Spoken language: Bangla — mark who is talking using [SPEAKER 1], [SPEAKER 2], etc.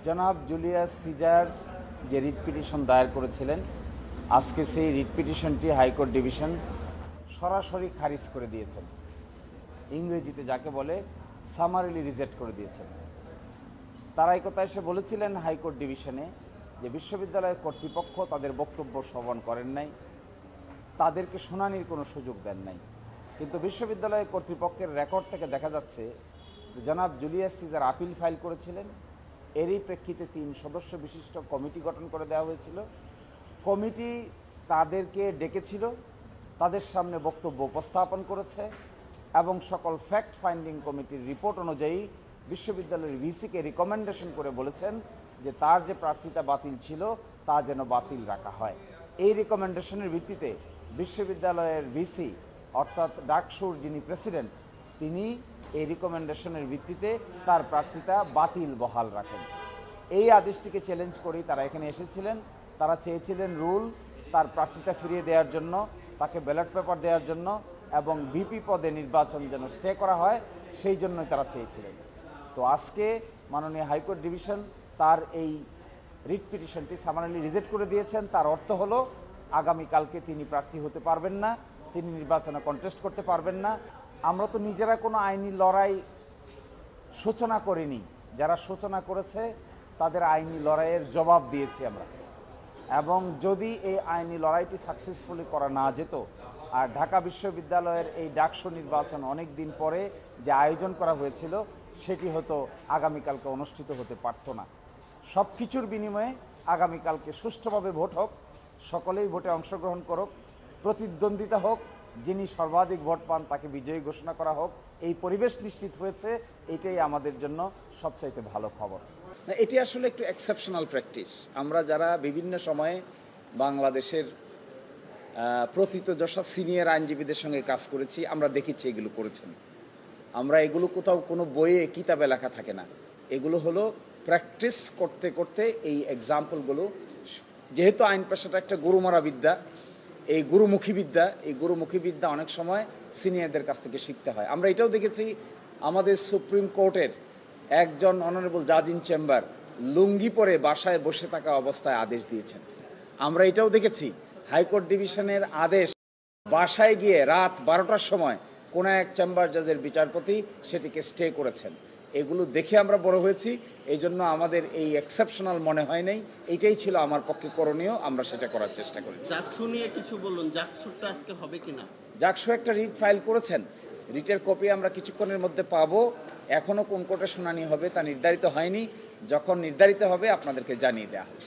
[SPEAKER 1] জনাব জুলিয়াস সিজার যে রিট পিটিশন দায়ের করেছিলেন, আজকে সেই রিট পিটিশনটি হাইকোর্ট ডিভিশন সরাসরি খারিজ করে দিয়েছেন। ইংরেজিতে যাকে বলে সামারিলি রিজেক্ট করে দিয়েছেন। তারা এই কথা এসে বলেছিলেন হাইকোর্ট ডিভিশনে যে বিশ্ববিদ্যালয়ের কর্তৃপক্ষ তাদের বক্তব্য শ্রবণ করেন নাই, তাদেরকে শুনানির কোনো সুযোগ দেন নাই। কিন্তু বিশ্ববিদ্যালয় কর্তৃপক্ষের রেকর্ড থেকে দেখা যাচ্ছে জনাব জুলিয়াস সিজার আপিল ফাইল করেছিলেন। এরই প্রেক্ষিতে 3 সদস্য বিশিষ্ট কমিটি গঠন করে দেওয়া হয়েছিল। কমিটি তাদেরকে ডেকেছিল, তাদের সামনে বক্তব্য উপস্থাপন করেছে এবং সকল ফ্যাক্ট ফাইন্ডিং কমিটির রিপোর্ট অনুযায়ী বিশ্ববিদ্যালয়ের ভিসিকে রিকমেন্ডেশন করে বলেছেন যে তার যে প্রার্থিতা বাতিল ছিল তা যেন বাতিল রাখা হয়। এই রিকমেন্ডেশনের ভিত্তিতে বিশ্ববিদ্যালয়ের ভিসি অর্থাৎ ডাকসুর যিনি প্রেসিডেন্ট, তিনি এই রিকমেন্ডেশনের ভিত্তিতে তার প্রার্থিতা বাতিল বহাল রাখেন। এই আদেশটিকে চ্যালেঞ্জ করেই তারা এখানে এসেছিলেন। তারা চেয়েছিলেন রুল, তার প্রার্থিতা ফিরিয়ে দেওয়ার জন্য, তাকে ব্যালট পেপার দেওয়ার জন্য এবং ভিপি পদে নির্বাচন যেন স্টে করা হয়, সেই জন্যই তারা চেয়েছিলেন। তো আজকে মাননীয় হাইকোর্ট ডিভিশন তার এই রিট পিটিশনটি সামারিলি রিজেক্ট করে দিয়েছেন। তার অর্থ হলো আগামীকালকে তিনি প্রার্থী হতে পারবেন না, তিনি নির্বাচনে কন্টেস্ট করতে পারবেন না। আমরা তো নিজেরা কোনো আইনি লড়াই সূচনা করিনি, যারা সূচনা করেছে তাদের আইনি লড়াইয়ের জবাব দিয়েছি আমরা। এবং যদি এই আইনি লড়াইটি সাকসেসফুলি করা না যেত, আর ঢাকা বিশ্ববিদ্যালয়ের এই ডাকসু নির্বাচন অনেক দিন পরে যে আয়োজন করা হয়েছিল সেটি হয়তো আগামীকালকে অনুষ্ঠিত হতে পারত না। সব কিছুর বিনিময়ে আগামীকালকে সুষ্ঠুভাবে ভোট হোক, সকলেই ভোটে অংশগ্রহণ করুক, প্রতিদ্বন্দ্বিতা হোক, যিনি সর্বাধিক ভোট পান তাকে বিজয়ী ঘোষণা করা হোক। এই পরিবেশ নিশ্চিত হয়েছে, এটাই আমাদের জন্য সবচাইতে ভালো খবর। এটি আসলে একটু এক্সেপশনাল প্র্যাকটিস। আমরা যারা বিভিন্ন সময়ে বাংলাদেশের প্রথিতযশা সিনিয়র আইনজীবীদের সঙ্গে কাজ করেছি, আমরা দেখেছি এগুলো করেছেন। আমরা এগুলো কোথাও কোনো বইয়ে কিতাবে লেখা থাকে না, এগুলো হলো প্র্যাকটিস করতে করতে এই এক্সাম্পলগুলো। যেহেতু আইন পেশাটা একটা গুরুমারা বিদ্যা, এই গুরুমুখী বিদ্যা অনেক সময় সিনিয়রদের কাছ থেকে শিখতে হয়। আমরা এটাও দেখেছি, আমাদের সুপ্রিম কোর্টের একজন অনারেবল জাজ ইন চেম্বার লুঙ্গি পরে বাসায় বসে থাকা অবস্থায় আদেশ দিয়েছেন। আমরা এটাও দেখেছি, হাইকোর্ট ডিভিশনের আদেশ বাসায় গিয়ে রাত 12টার সময় কোনো এক চেম্বার জাজের বিচারপতি সেটিকে স্টে করেছেন। এগুলো দেখে আমরা বড় হয়েছি, এই জন্য আমাদের এই এক্সেপশনাল মনে হয় নাই। এইটাই ছিল আমার পক্ষে করণীয়, আমরা সেটা করার চেষ্টা করি।
[SPEAKER 2] জাকসু নিয়ে কিছু বলুন, জাকসুটা আজকে হবে কিনা?
[SPEAKER 1] জাকসু একটা রিট ফাইল করেছেন, রিটের কপি আমরা কিছুক্ষণের মধ্যে পাবো। এখনও কোন কোর্টে শুনানি হবে তা নির্ধারিত হয়নি, যখন নির্ধারিত হবে আপনাদেরকে জানিয়ে দেওয়া হবে।